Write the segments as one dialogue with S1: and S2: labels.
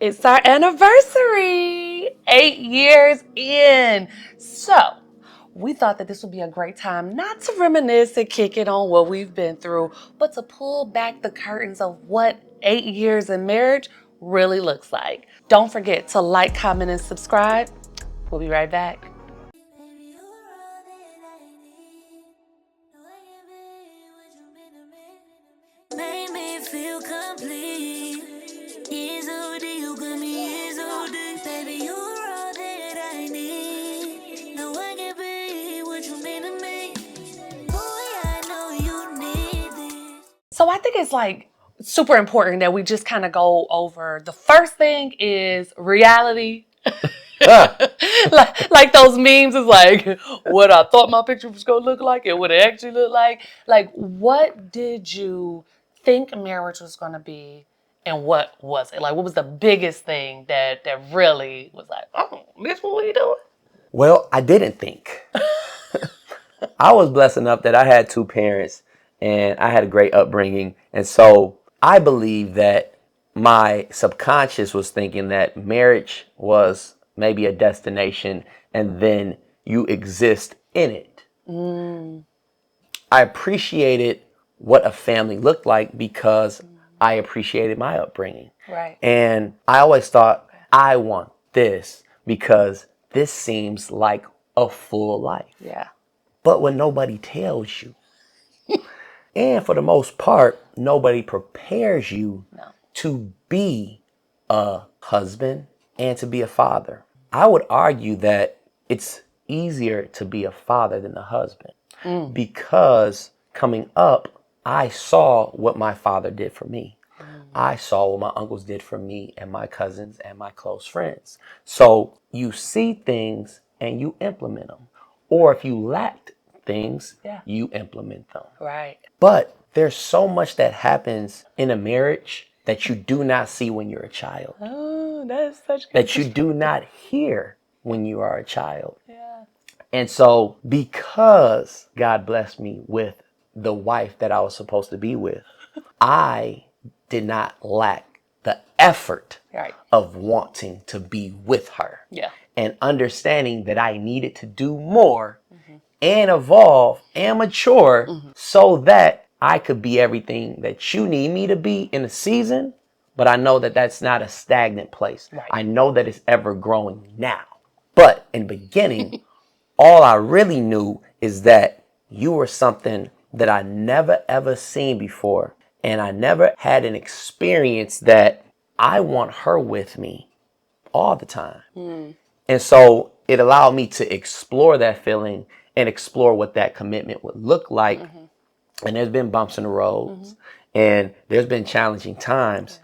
S1: It's our anniversary, 8 years in. So we thought that this would be a great time not to reminisce and kick it on what we've been through, but to pull back the curtains of what 8 years in marriage really looks like. Don't forget to like, comment, and subscribe. We'll be right back.
S2: Made me feel complete. Is OD, you got me, is OD. Baby, you're all that I need. No one can be what you mean to me. Boy, I know you need this.
S1: So I think it's like super important that we just kind of go over. The first thing is reality. like those memes is like what I thought my picture was gonna look like and what it actually looked like. Like, what did you think marriage was gonna be, and what was it? Like, what was the biggest thing that really was like, oh, this what we doing?
S3: Well, I didn't think. I was blessed enough that I had two parents and I had a great upbringing. And so I believe that my subconscious was thinking that marriage was maybe a destination and then you exist in it. I appreciated what a family looked like because I appreciated my upbringing.
S1: Right.
S3: And I always thought, I want this because this seems like a full life.
S1: Yeah.
S3: But when nobody tells you, and for the most part, nobody prepares you to be a husband and to be a father. I would argue that it's easier to be a father than a husband because coming up, I saw what my father did for me. I saw what my uncles did for me and my cousins and my close friends. So you see things and you implement them. Or if you lacked things, you implement them.
S1: Right.
S3: But there's so much that happens in a marriage that you do not see when you're a child.
S1: Oh, that's such good.
S3: That you do not hear when you are a child.
S1: Yeah.
S3: And so because God blessed me with the wife that I was supposed to be with, I did not lack the effort of wanting to be with her.
S1: Yeah.
S3: And understanding that I needed to do more and evolve and mature so that I could be everything that you need me to be in a season. But I know that that's not a stagnant place.
S1: Right.
S3: I know that it's ever growing now. But in the beginning, all I really knew is that you were something that I never ever seen before. And I never had an experience that I want her with me all the time. And so it allowed me to explore that feeling and explore what that commitment would look like. And there's been bumps in the roads and there's been challenging times,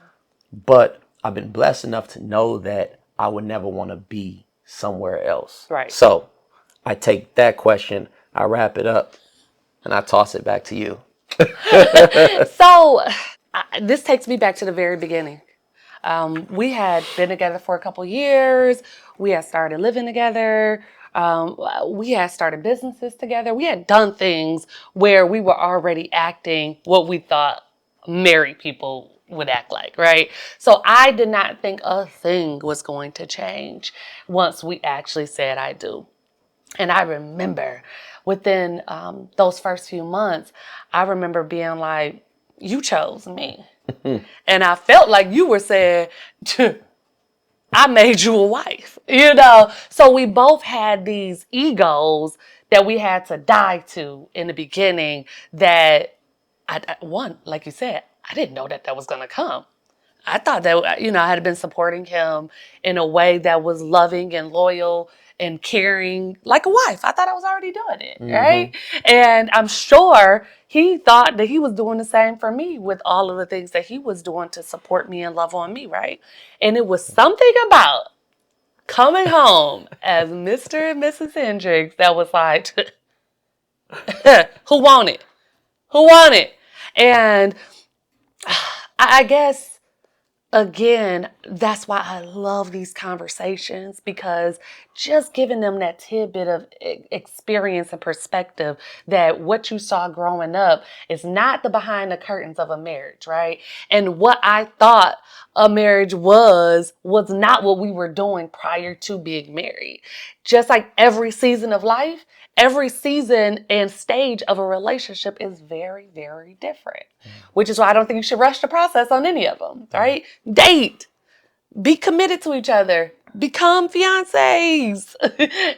S3: but I've been blessed enough to know that I would never want to be somewhere else.
S1: Right.
S3: So I take that question, I wrap it up, and I toss it back to you.
S1: So this takes me back to the very beginning. We had been together for a couple years. We had started living together. We had started businesses together. We had done things where we were already acting what we thought married people would act like, right? So I did not think a thing was going to change once we actually said I do. And I remember within those first few months, I remember being like, you chose me. And I felt like you were saying, I made you a wife, you know? So we both had these egos that we had to die to in the beginning that, one, like you said, I didn't know that was going to come. I thought that, you know, I had been supporting him in a way that was loving and loyal and caring like a wife. I thought I was already doing it, right? And I'm sure he thought that he was doing the same for me with all of the things that he was doing to support me and love on me, right? And it was something about coming home as Mr. and Mrs. Hendrix that was like, who want it? Who want it? And I guess again, that's why I love these conversations, because just giving them that tidbit of experience and perspective that what you saw growing up is not the behind the curtains of a marriage, right? And what I thought a marriage was not what we were doing prior to being married. Just like every season of life, every season and stage of a relationship is very, very different, which is why I don't think you should rush the process on any of them, right? Date, be committed to each other, become fiancés,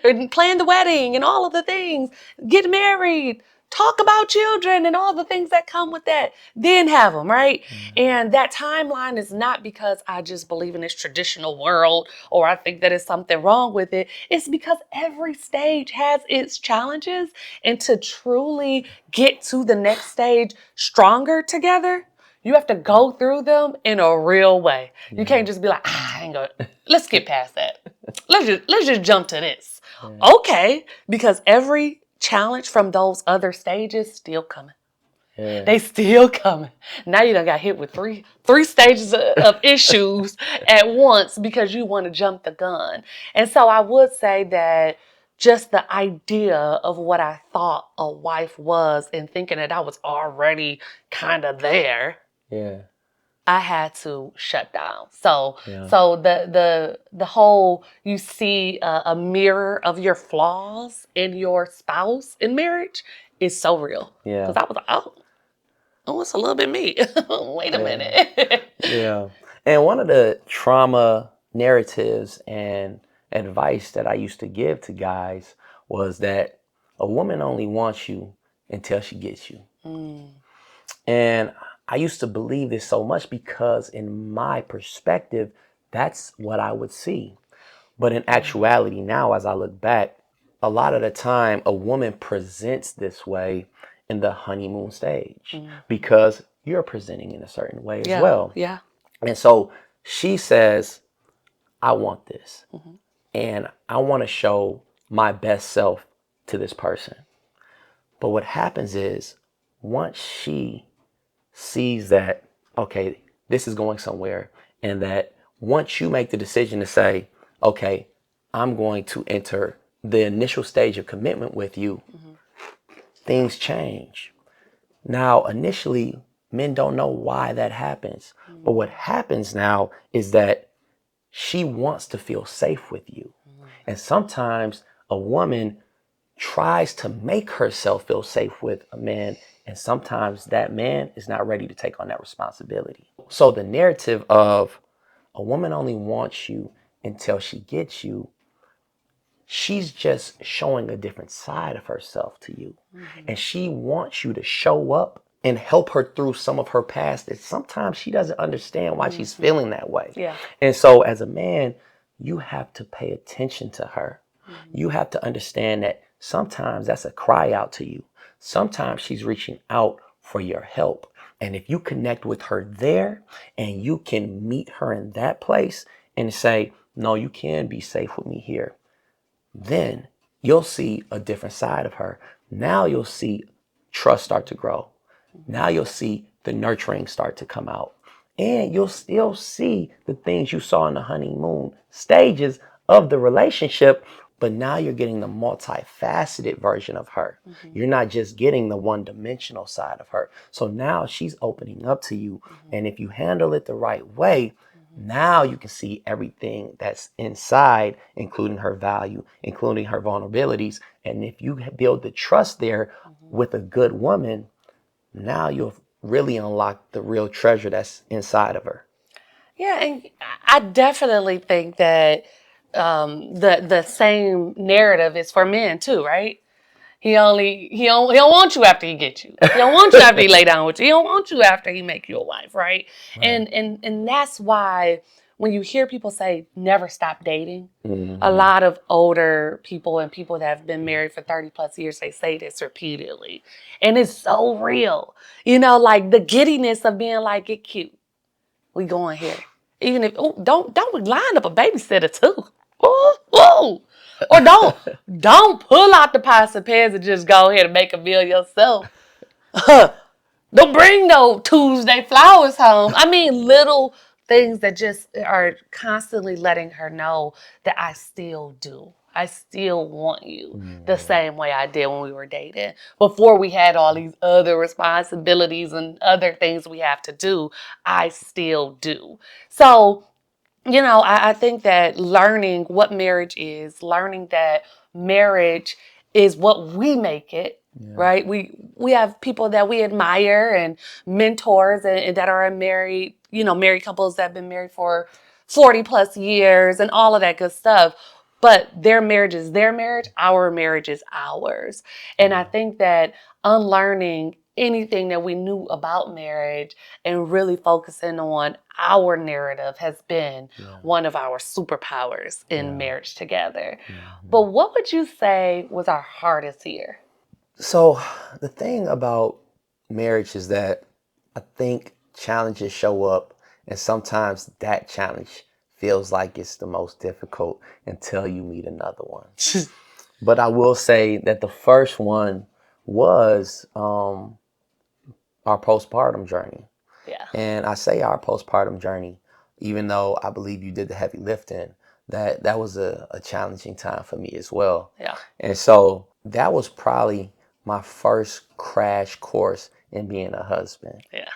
S1: and plan the wedding and all of the things, get married, talk about children and all the things that come with that, then have them, right? And that timeline is not because I just believe in this traditional world or I think that it's something wrong with it. It's because every stage has its challenges, and to truly get to the next stage stronger together, you have to go through them in a real way. You can't just be like, I ain't gonna, let's get past that. Let's just jump to this. Okay, because every challenge from those other stages still coming. They still coming. Now you done got hit with three stages of issues at once because you want to jump the gun. And so I would say that just the idea of what I thought a wife was and thinking that I was already kind of there,
S3: Yeah.
S1: I had to shut down. So
S3: Yeah.
S1: so the whole, you see a mirror of your flaws in your spouse in marriage is so real.
S3: Yeah.
S1: Because I was like, oh, it's a little bit me. Wait a minute.
S3: Yeah. And one of the trauma narratives and advice that I used to give to guys was that a woman only wants you until she gets you. And I used to believe this so much because in my perspective, that's what I would see. But in actuality, now as I look back, a lot of the time a woman presents this way in the honeymoon stage because you're presenting in a certain way as well.
S1: Yeah.
S3: And so she says, I want this. And I want to show my best self to this person. But what happens is once she sees that, okay, this is going somewhere, and that once you make the decision to say, okay, I'm going to enter the initial stage of commitment with you, things change. Now, initially, men don't know why that happens. But what happens now is that she wants to feel safe with you. And sometimes a woman tries to make herself feel safe with a man, and sometimes that man is not ready to take on that responsibility. So the narrative of a woman only wants you until she gets you, she's just showing a different side of herself to you. And she wants you to show up and help her through some of her past that sometimes she doesn't understand why she's feeling that way.
S1: Yeah.
S3: And so as a man, you have to pay attention to her. You have to understand that sometimes that's a cry out to you. Sometimes she's reaching out for your help. And if you connect with her there and you can meet her in that place and say, no, you can be safe with me here, then you'll see a different side of her. Now you'll see trust start to grow. Now you'll see the nurturing start to come out. And you'll still see the things you saw in the honeymoon stages of the relationship, but now you're getting the multifaceted version of her. You're not just getting the one-dimensional side of her. So now she's opening up to you. And if you handle it the right way, now you can see everything that's inside, including her value, including her vulnerabilities. And if you build the trust there with a good woman, now you'll really unlock the real treasure that's inside of her.
S1: Yeah, and I definitely think that the same narrative is for men too, right? He don't want you after he gets you. He don't want you after he lay down with you. He don't want you after he make you a wife, right? And that's why when you hear people say never stop dating, a lot of older people and people that have been married for 30 plus years, they say this repeatedly. And it's so real. You know, like the giddiness of being like, get cute. We going here. Even if don't line up a babysitter too. Ooh. Or don't pull out the pots and pans and just go ahead and make a meal yourself. Don't bring no Tuesday flowers home. I mean, little things that just are constantly letting her know that I still do. I still want you the same way I did when we were dating. Before we had all these other responsibilities and other things we have to do, I still do. So, I think that learning what marriage is, learning that marriage is what we make it, right? We have people that we admire and mentors and that are married, married couples that have been married for 40 plus years and all of that good stuff. But their marriage is their marriage, our marriage is ours. And I think that unlearning anything that we knew about marriage and really focusing on our narrative has been one of our superpowers in marriage together. But what would you say was our hardest year?
S3: So the thing about marriage is that I think challenges show up, and sometimes that challenge feels like it's the most difficult until you meet another one. But I will say that the first one was our postpartum journey.
S1: Yeah.
S3: And I say our postpartum journey, even though I believe you did the heavy lifting, that was a challenging time for me as well.
S1: Yeah.
S3: And so that was probably my first crash course in being a husband.
S1: Yeah.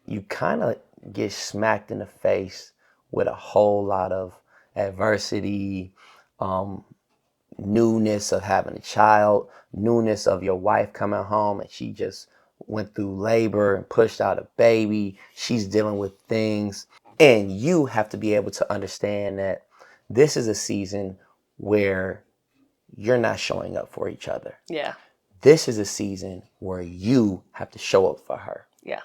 S3: You kind of get smacked in the face with a whole lot of adversity, newness of having a child, newness of your wife coming home and she just went through labor and pushed out a baby. She's dealing with things. And you have to be able to understand that this is a season where you're not showing up for each other.
S1: Yeah.
S3: This is a season where you have to show up for her.
S1: Yeah.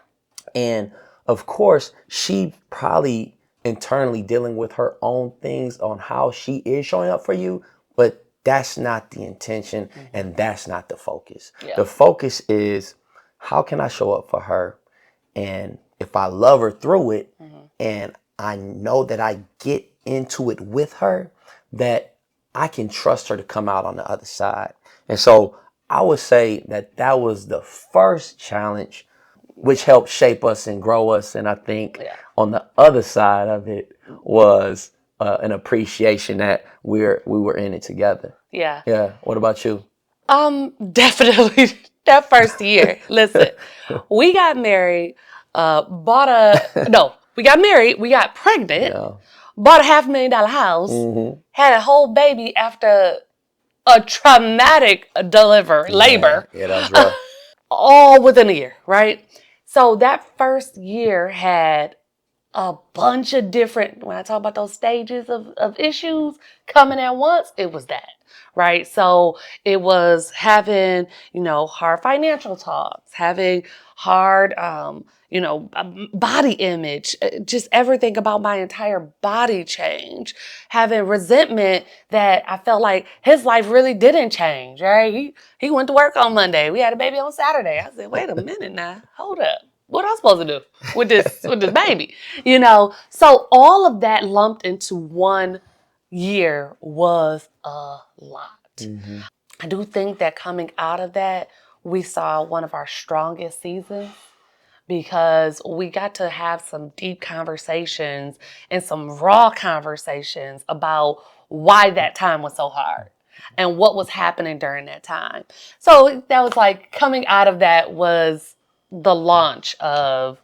S3: And of course, she probably internally dealing with her own things on how she is showing up for you, but that's not the intention and that's not the focus.
S1: Yeah.
S3: The focus is, how can I show up for her? And if I love her through it and I know that I get into it with her, that I can trust her to come out on the other side. And so I would say that was the first challenge, which helped shape us and grow us. And I think on the other side of it was an appreciation that we were in it together.
S1: Yeah.
S3: Yeah. What about you?
S1: Definitely that first year. Listen, we got married, we got married, we got pregnant, bought a $500,000 house, had a whole baby after a traumatic labor.
S3: Yeah, that was rough.
S1: All within a year, right? So that first year had a bunch of different, when I talk about those stages of issues coming at once, it was that, right? So it was having, hard financial talks, having hard, body image, just everything about my entire body change, having resentment that I felt like his life really didn't change, right? He went to work on Monday. We had a baby on Saturday. I said, wait a minute now, hold up. What am I supposed to do with this baby? So all of that lumped into one year was a lot. I do think that coming out of that, we saw one of our strongest seasons because we got to have some deep conversations and some raw conversations about why that time was so hard and what was happening during that time. So that was like coming out of that was the launch of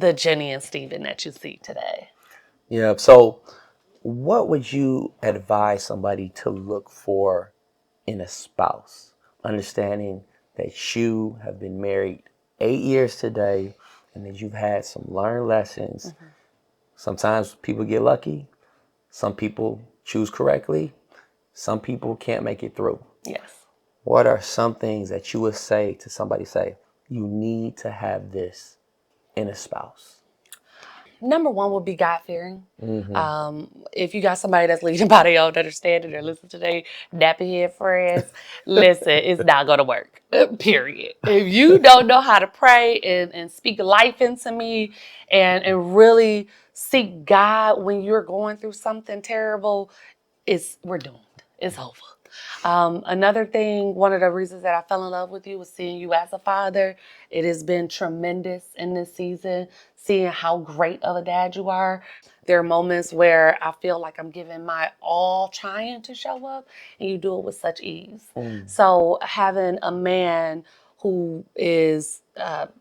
S1: the Jenni and Stephen that you see today.
S3: Yeah. So what would you advise somebody to look for in a spouse? Understanding that you have been married 8 years today and that you've had some learned lessons. Sometimes people get lucky. Some people choose correctly. Some people can't make it through.
S1: Yes.
S3: What are some things that you would say to somebody, you need to have this in a spouse?
S1: Number one would be God-fearing. If you got somebody that's leading by their own understanding or listen to their nappy head friends, listen, it's not going to work, period. If you don't know how to pray and speak life into me and really seek God when you're going through something terrible, we're doomed. it's over. Another thing, one of the reasons that I fell in love with you was seeing you as a father. It has been tremendous in this season, seeing how great of a dad you are. There are moments where I feel like I'm giving my all trying to show up, and you do it with such ease. So having a man who is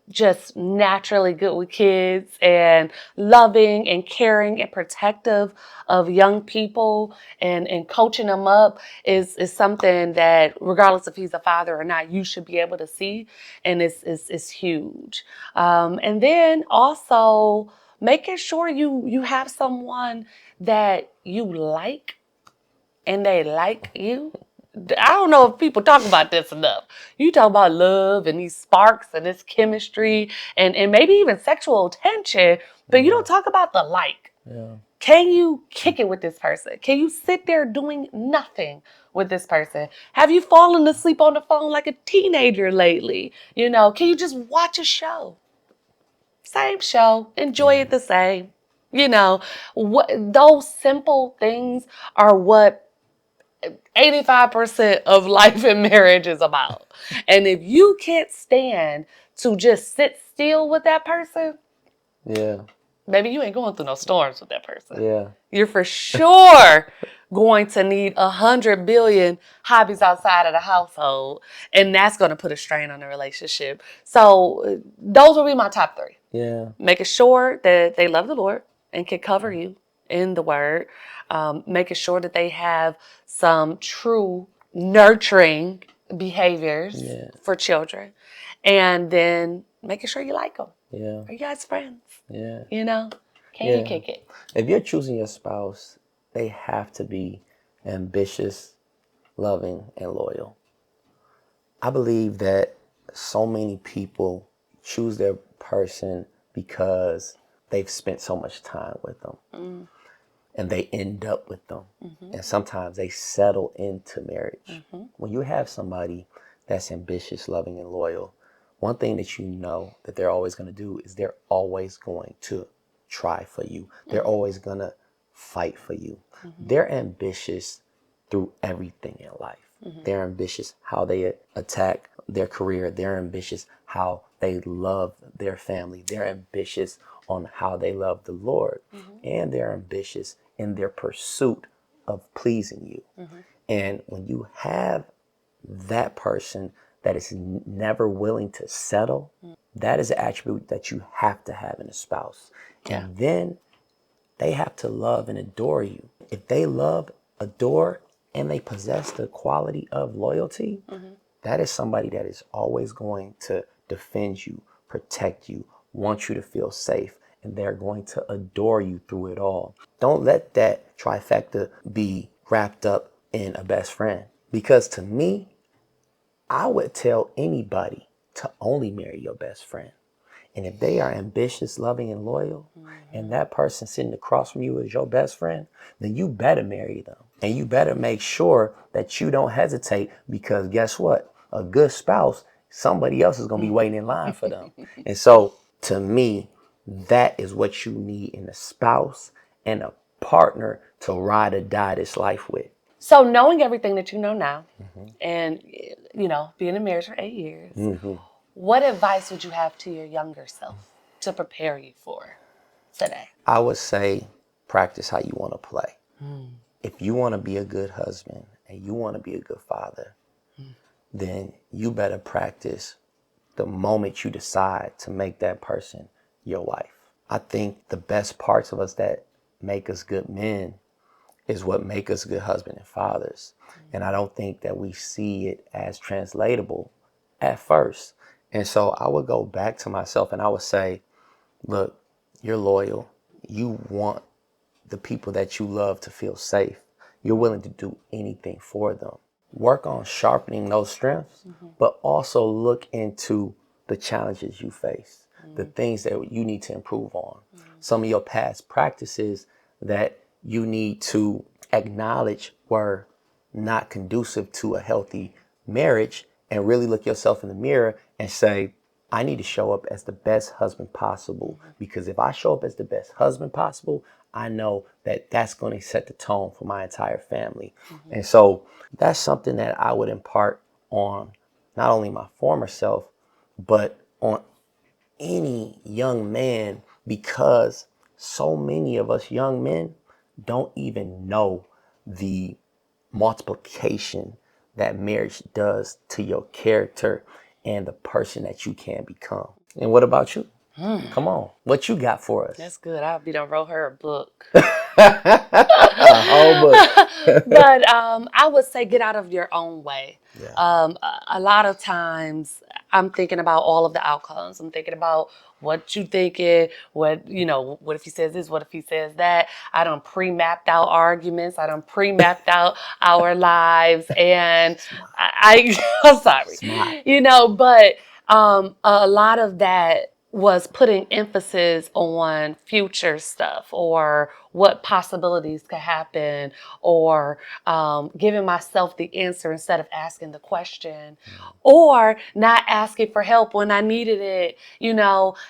S1: just naturally good with kids and loving and caring and protective of young people and coaching them up is something that, regardless if he's a father or not, you should be able to see, and it's huge. And then also making sure you have someone that you like and they like you. I don't know if people talk about this enough. You talk about love and these sparks and this chemistry and maybe even sexual tension, but you don't talk about the like.
S3: Yeah.
S1: Can you kick it with this person? Can you sit there doing nothing with this person? Have you fallen asleep on the phone like a teenager lately? Can you just watch a show? Same show, enjoy it the same. Those simple things are what 85% of life and marriage is about. And if you can't stand to just sit still with that person,
S3: Yeah.
S1: maybe you ain't going through no storms with that person.
S3: Yeah.
S1: You're for sure going to need 100 billion hobbies outside of the household, and that's going to put a strain on the relationship. So those will be my top three.
S3: Yeah.
S1: Making sure that they love the Lord and can cover you in the Word. Making sure that they have some true nurturing behaviors for children. And then making sure you like them.
S3: Yeah.
S1: Are you guys friends?
S3: Yeah.
S1: Can you kick it?
S3: If you're choosing your spouse, they have to be ambitious, loving, and loyal. I believe that so many people choose their person because they've spent so much time with them and they end up with them. And sometimes they settle into marriage. When you have somebody that's ambitious, loving, and loyal, one thing that you know that they're always going to do is they're always going to try for you. They're always going to fight for you. They're ambitious through everything in life. They're ambitious how they attack their career. They're ambitious how they love their family. They're ambitious on how they love the Lord. And they're ambitious in their pursuit of pleasing you. And when you have that person that is never willing to settle, that is an attribute that you have to have in a spouse. And then they have to love and adore you. If they love, adore, and they possess the quality of loyalty, that is somebody that is always going to defend you, protect you, want you to feel safe, and they're going to adore you through it all. Don't let that trifecta be wrapped up in a best friend. Because to me, I would tell anybody to only marry your best friend. And if they are ambitious, loving, and loyal, and that person sitting across from you is your best friend, then you better marry them. And you better make sure that you don't hesitate, because guess what? A good spouse, somebody else is going to be waiting in line for them. And so to me, that is what you need in a spouse and a partner to ride or die this life with.
S1: So knowing everything that you know now and, being in marriage for 8 years, what advice would you have to your younger self to prepare you for today?
S3: I would say practice how you want to play. If you want to be a good husband and you want to be a good father, then you better practice the moment you decide to make that person your wife. I think the best parts of us that make us good men is what make us good husband and fathers. And I don't think that we see it as translatable at first. And so I would go back to myself and I would say, look, you're loyal. You want the people that you love to feel safe. You're willing to do anything for them. Work on sharpening those strengths, but also look into the challenges you face, the things that you need to improve on. Some of your past practices that you need to acknowledge were not conducive to a healthy marriage, and really look yourself in the mirror and say, I need to show up as the best husband possible, because if I show up as the best husband possible, I know that that's going to set the tone for my entire family. And so that's something that I would impart on not only my former self, but on any young man, because so many of us young men don't even know the multiplication that marriage does to your character and the person that you can become. And what about you? Come on, what you got for us?
S1: That's good. I'll be done wrote her a book.
S3: A whole book.
S1: But I would say get out of your own way.
S3: Yeah.
S1: A lot of times I'm thinking about all of the outcomes. I'm thinking about what you thinking, what if he says this, what if he says that. I done pre-mapped out arguments. I done pre-mapped out our lives. And I'm sorry,
S3: Smart.
S1: but a lot of that was putting emphasis on future stuff or what possibilities could happen, or giving myself the answer instead of asking the question, or not asking for help when I needed it,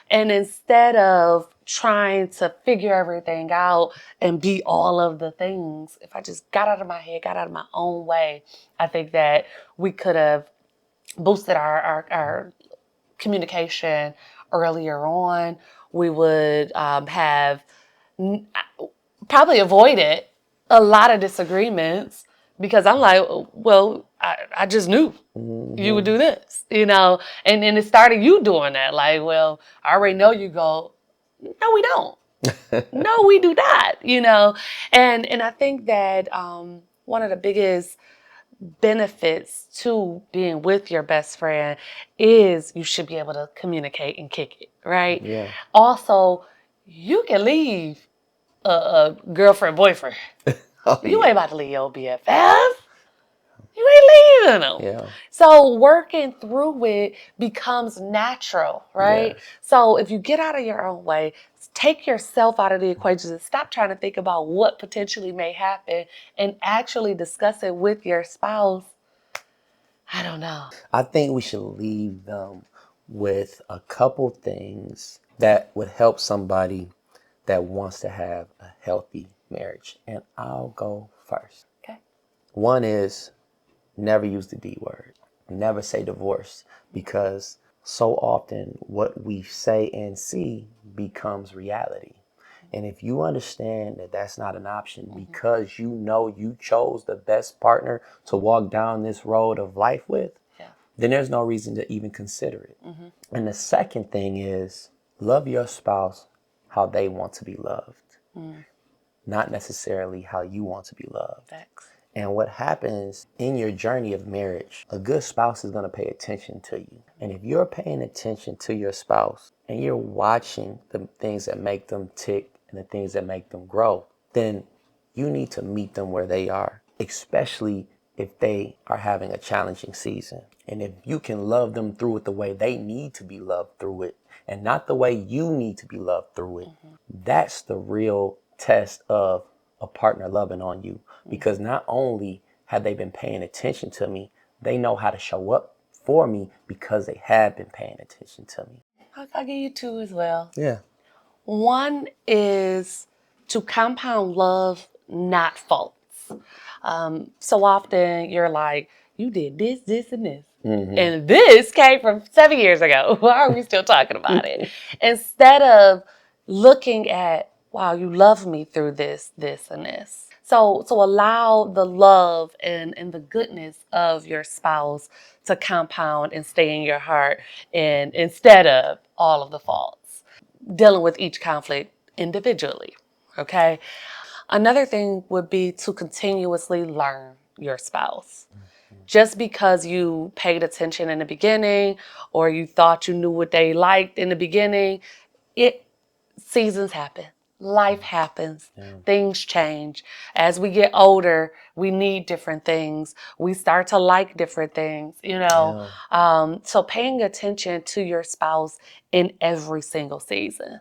S1: and instead of trying to figure everything out and be all of the things, if I just got out of my head, got out of my own way, I think that we could have boosted our communication earlier on. We would have probably avoided a lot of disagreements, because I'm like, well, I just knew you would do this, and then it started you doing that. Like, well, I already know you go, no, we don't. No, we do not, and I think that one of the biggest benefits to being with your best friend is you should be able to communicate and kick it, right?
S3: Yeah.
S1: Also, you can leave a girlfriend, boyfriend.
S3: Oh,
S1: You
S3: yeah.
S1: ain't about to leave your BFF. You ain't leaving them.
S3: Yeah.
S1: So working through it becomes natural, right?
S3: Yes.
S1: So if you get out of your own way, take yourself out of the equation and stop trying to think about what potentially may happen and actually discuss it with your spouse. I don't know.
S3: I think we should leave them with a couple things that would help somebody that wants to have a healthy marriage. And I'll go first.
S1: Okay.
S3: One is never use the D word. Never say divorce, because so often what we say and see becomes reality. And if you understand that that's not an option, because you know you chose the best partner to walk down this road of life with,
S1: Yeah.
S3: then there's no reason to even consider it. And the second thing is love your spouse how they want to be loved, not necessarily how you want to be loved.
S1: Facts.
S3: And what happens in your journey of marriage, a good spouse is going to pay attention to you. And if you're paying attention to your spouse and you're watching the things that make them tick and the things that make them grow, then you need to meet them where they are, especially if they are having a challenging season. And if you can love them through it the way they need to be loved through it, and not the way you need to be loved through it, that's the real test of a partner loving on you. Because not only have they been paying attention to me, they know how to show up for me because they have been paying attention to me.
S1: I'll give you two as well.
S3: Yeah.
S1: One is to compound love, not faults. So often you're like, you did this, this, and this. And this came from 7 years ago. Why are we still talking about it? Instead of looking at, wow, you love me through this, this, and this. So allow the love and the goodness of your spouse to compound and stay in your heart, and instead of all of the faults. Dealing with each conflict individually, okay? Another thing would be to continuously learn your spouse. Just because you paid attention in the beginning or you thought you knew what they liked in the beginning, seasons happen. Life happens. Things change. As we get older, we need different things. We start to like different things, So paying attention to your spouse in every single season.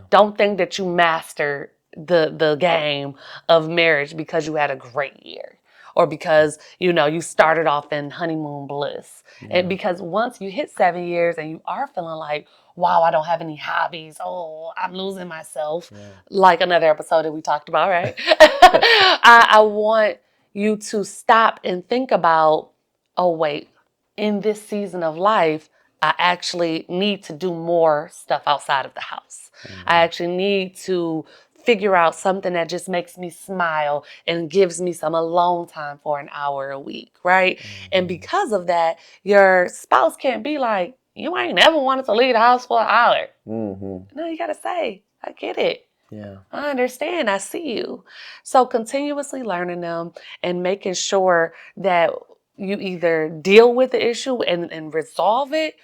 S1: Don't think that you mastered the game of marriage because you had a great year or because, you started off in honeymoon bliss. And because once you hit 7 years and you are feeling like, wow, I don't have any hobbies. Oh, I'm losing myself. Like another episode that we talked about, right? I want you to stop and think about, oh, wait, in this season of life, I actually need to do more stuff outside of the house. I actually need to figure out something that just makes me smile and gives me some alone time for an hour a week, right? And because of that, your spouse can't be like, you ain't never wanted to leave the house for an hour. No, you gotta say, I get it.
S3: Yeah.
S1: I understand. I see you. So continuously learning them and making sure that you either deal with the issue and resolve it,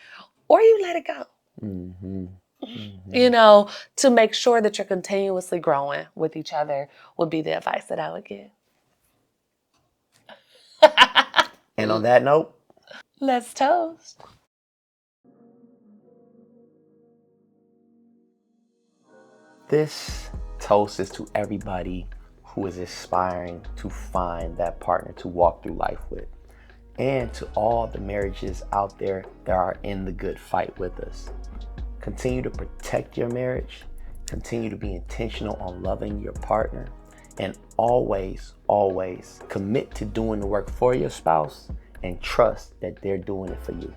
S1: or you let it go. To make sure that you're continuously growing with each other would be the advice that I would give.
S3: And on that note,
S1: Let's toast.
S3: this toast is to everybody who is aspiring to find that partner to walk through life with, and to all the marriages out there that are in the good fight with us. Continue to protect your marriage, continue to be intentional on loving your partner, and always, always commit to doing the work for your spouse and trust that they're doing it for you.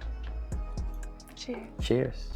S1: Cheers.
S3: Cheers.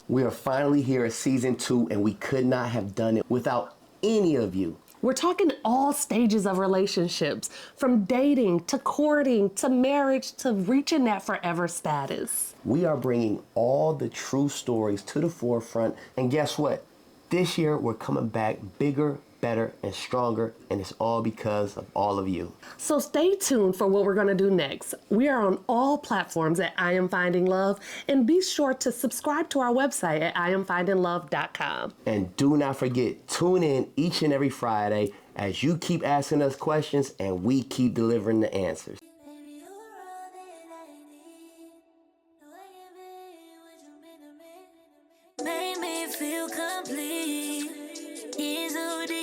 S3: We are finally here at season 2, and we could not have done it without any of you.
S1: We're talking all stages of relationships, from dating to courting to marriage to reaching that forever status.
S3: We are bringing all the true stories to the forefront, and guess what? This year we're coming back bigger, better, and stronger, and it's all because of all of you.
S1: So stay tuned for what we're going to do next. We are on all platforms at I Am Finding Love, and be sure to subscribe to our website at iamfindinglove.com.
S3: And do not forget, tune in each and every Friday as you keep asking us questions and we keep delivering the answers.
S2: Baby, you're all that I need. No, I can be what you've been to me. Make me feel complete. It's so deep.